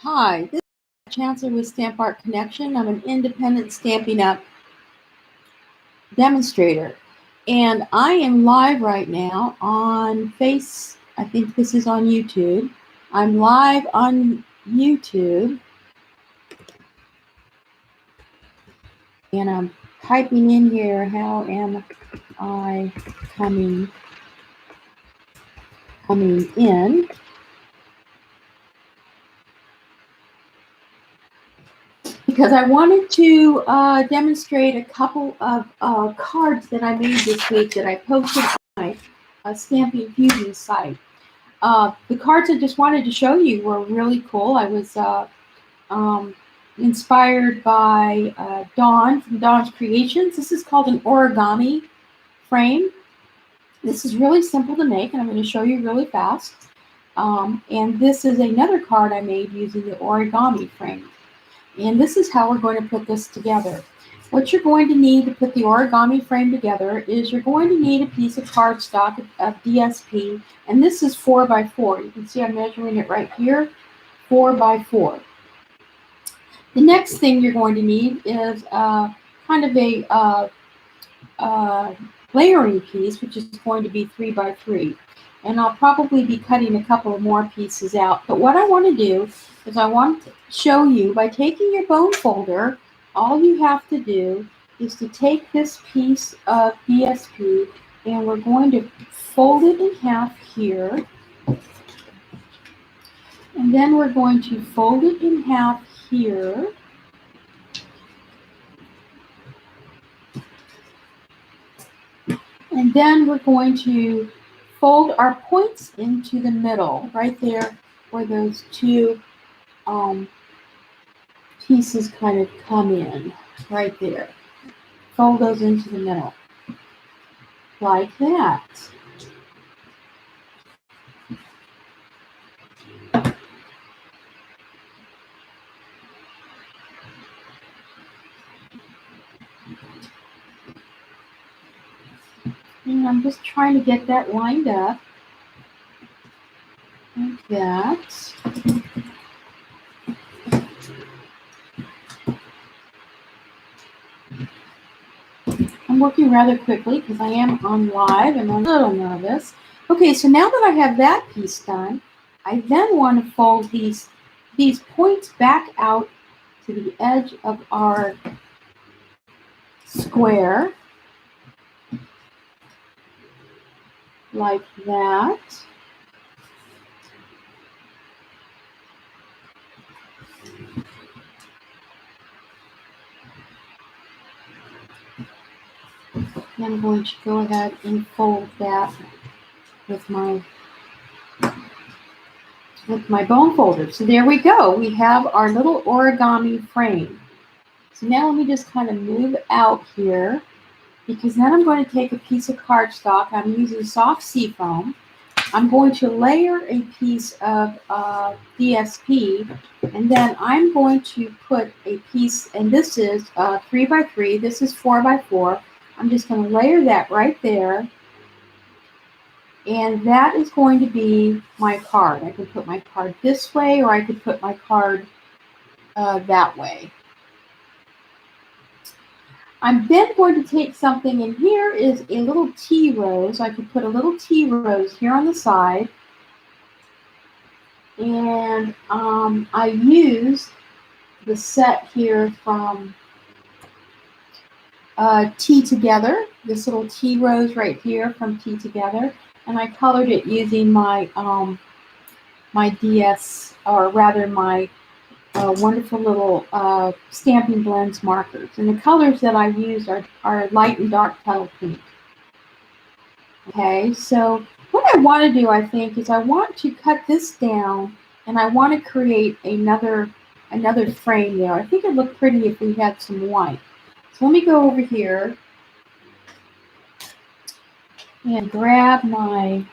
Hi, this is Chancellor with Stamp Art Connection. I'm an independent Stampin' Up! Demonstrator, and I am live right now on I think this is on YouTube. I'm live on YouTube, and I'm typing in here, how am I coming in? Because I wanted to demonstrate a couple of cards that I made this week that I posted on my Stamping Fusion site. The cards I just wanted to show you were really cool. I was inspired by Dawn from Dawn's Creations. This is called an origami frame. This is really simple to make, and I'm going to show you really fast. And this is another card I made using the origami frame. And this is how we're going to put this together. What you're going to need to put the origami frame together is you're going to need a piece of cardstock of DSP, and this is 4x4. You can see I'm measuring it right here, 4x4. The next thing you're going to need is kind of a layering piece, which is going to be 3x3. And I'll probably be cutting a couple of more pieces out. But what I want to do is I want to show you, by taking your bone folder, all you have to do is to take this piece of DSP, and we're going to fold it in half here. And then we're going to fold it in half here. And then we're going to fold our points into the middle, right there where those two pieces kind of come in, right there. Fold those into the middle, like that. And I'm just trying to get that lined up, like that. I'm working rather quickly because I am on live and I'm a little nervous. Okay, so now that I have that piece done, I then want to fold these points back out to the edge of our square, like that. And I'm going to go ahead and fold that with my bone folder. So there we go. We have our little origami frame. So now let me just kind of move out here, because then I'm going to take a piece of cardstock. I'm using soft seafoam. I'm going to layer a piece of DSP, and then I'm going to put a piece, and this is 3x3, this is 4x4. I'm just going to layer that right there, and that is going to be my card. I could put my card this way, or I could put my card that way. I'm then going to take something, and here is a little tea rose. I could put a little tea rose here on the side. And I used the set here from Tea Together, this little tea rose right here from Tea Together. And I colored it using my my DS, or rather my wonderful little Stampin' Blends markers. And the colors that I used are light and dark petal pink. Okay, so what I want to do, I think, is I want to cut this down, and I want to create another frame there. I think it'd look pretty if we had some white. So let me go over here and grab my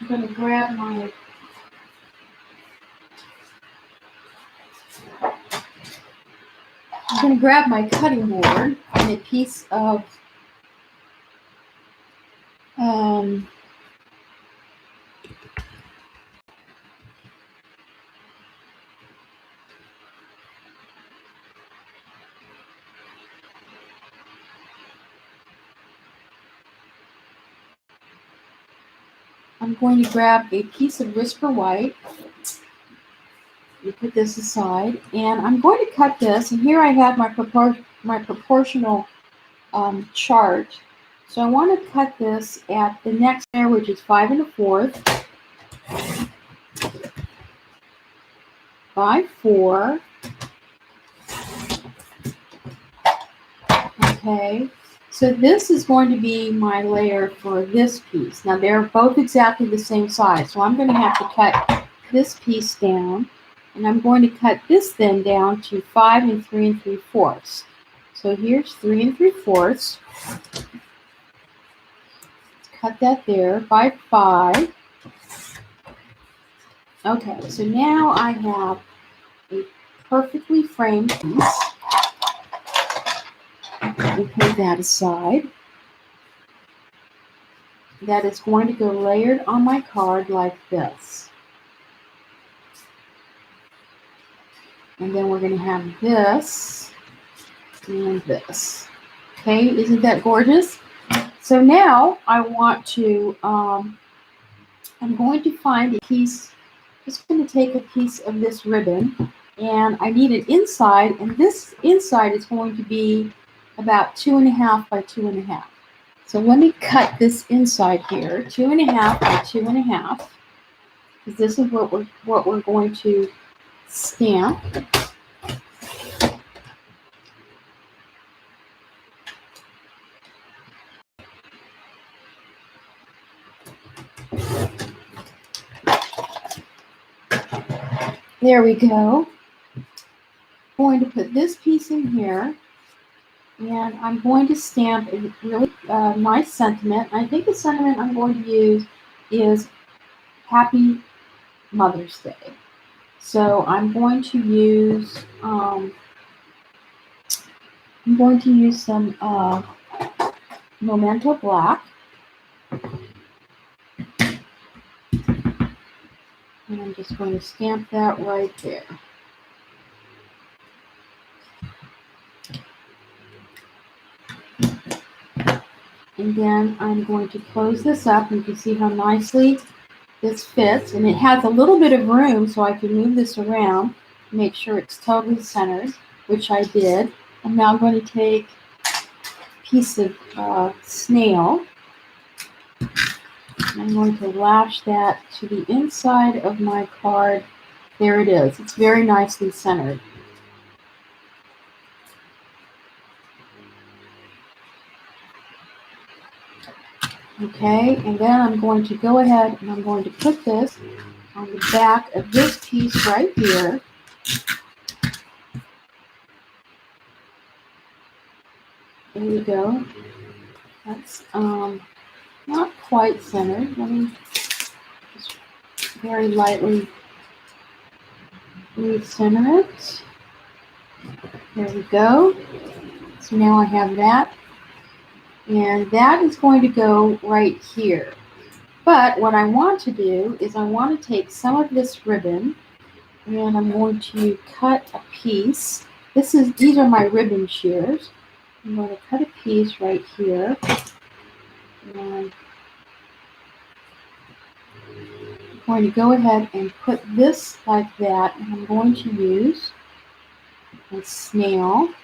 I'm going to grab my going to grab my cutting board and a piece of I'm going to grab a piece of Whisper White. You put this aside, and I'm going to cut this. And here I have my proportional chart. So I want to cut this at the next layer, which is 5 1/4 by 4. Okay, so this is going to be my layer for this piece. Now they're both exactly the same size, so I'm going to have to cut this piece down, and I'm going to cut this then down to 5 3 3/4. So here's 3 3/4. Cut that there by 5. Okay, so now I have a perfectly framed piece. We'll put that aside. That is going to go layered on my card like this. And then we're going to have this and this. Okay, isn't that gorgeous? So now I want to, I'm going to find a piece, just going to take a piece of this ribbon, and I need an inside, and this inside is going to be about 2.5 by 2.5. So let me cut this inside here, 2.5 by 2.5, because this is what we're going to stamp. There we go. I'm going to put this piece in here, and I'm going to stamp a really nice sentiment. I think the sentiment I'm going to use is Happy Mother's Day. So I'm going to use some Memento Black. And I'm just going to stamp that right there. And then I'm going to close this up. You can see how nicely this fits. And it has a little bit of room, so I can move this around, make sure it's totally centered, which I did. I'm now going to take a piece of snail. I'm going to lash that to the inside of my card. There it is. It's very nicely centered. Okay, and then I'm going to go ahead and I'm going to put this on the back of this piece right here. There we go. That's not quite centered. Let me just very lightly recenter it. There we go. So now I have that. And that is going to go right here. But what I want to do is I want to take some of this ribbon, and I'm going to cut a piece. These are my ribbon shears. I'm going to cut a piece right here. And I'm going to go ahead and put this like that, and I'm going to use a snail.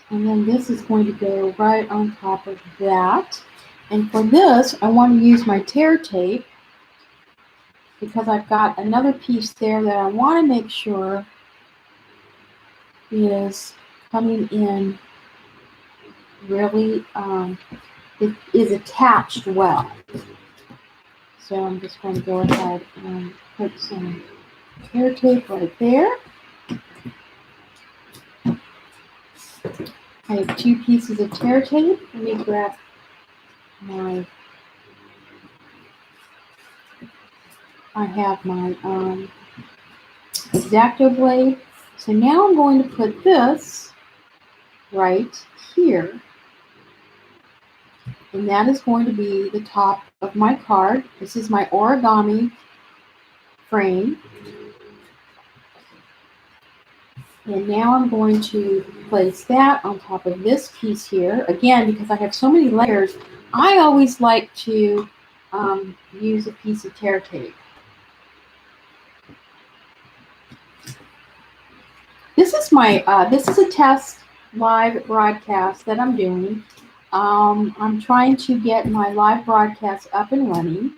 And then this is going to go right on top of that. And for this, I want to use my tear tape because I've got another piece there that I want to make sure is coming in really, it is attached well. So I'm just going to go ahead and put some tear tape right there. I have 2 pieces of tear tape. Let me grab my I have my X-Acto blade. So now I'm going to put this right here. And that is going to be the top of my card. This is my origami frame. And now I'm going to place that on top of this piece here. Again, because I have so many layers, I always like to use a piece of tear tape. This is a test live broadcast that I'm doing. I'm trying to get my live broadcast up and running.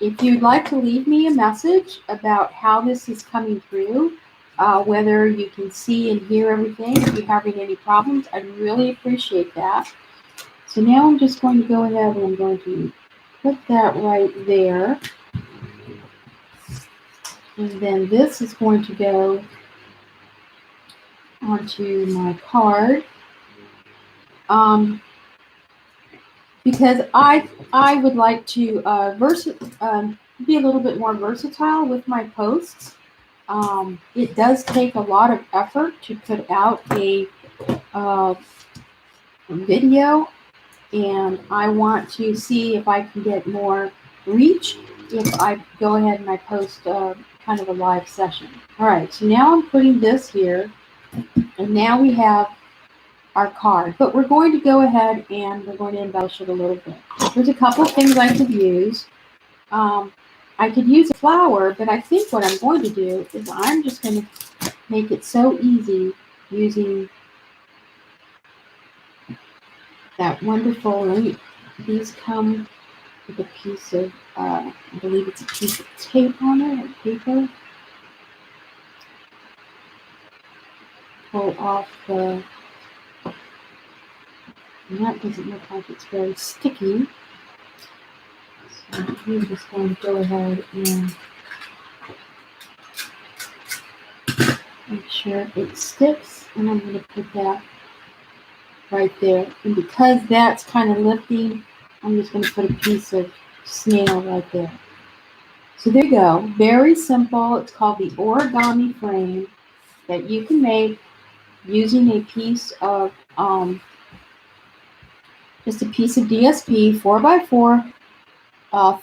If you'd like to leave me a message about how this is coming through, whether you can see and hear everything, if you're having any problems, I'd really appreciate that. So now I'm just going to go ahead and I'm going to put that right there. And then this is going to go onto my card. Because I would like to be a little bit more versatile with my posts. It does take a lot of effort to put out a video, and I want to see if I can get more reach if I go ahead and I post kind of a live session. All right, so now I'm putting this here, and now we have our card, but we're going to go ahead and we're going to embellish it a little bit. There's a couple of things I could use. I could use a flower, but I think what I'm going to do is I'm just going to make it so easy using that wonderful, these come with a piece of, I believe it's a piece of tape on it, or paper. Pull off the, and that doesn't look like it's very sticky. So I'm just going to go ahead and make sure it sticks, and I'm going to put that right there. And because that's kind of lifting, I'm just going to put a piece of snail right there. So there you go. Very simple. It's called the origami frame that you can make using a piece of, just a piece of DSP 4x4,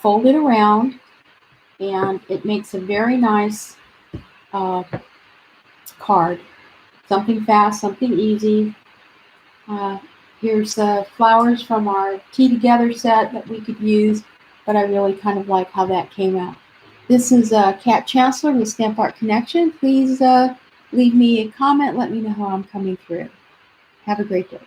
folded around, and it makes a very nice card. Something fast, something easy. Here's flowers from our Tea Together set that we could use, but I really kind of like how that came out. This is Kat Chancellor with Stamp Art Connection. Please leave me a comment. Let me know how I'm coming through. Have a great day.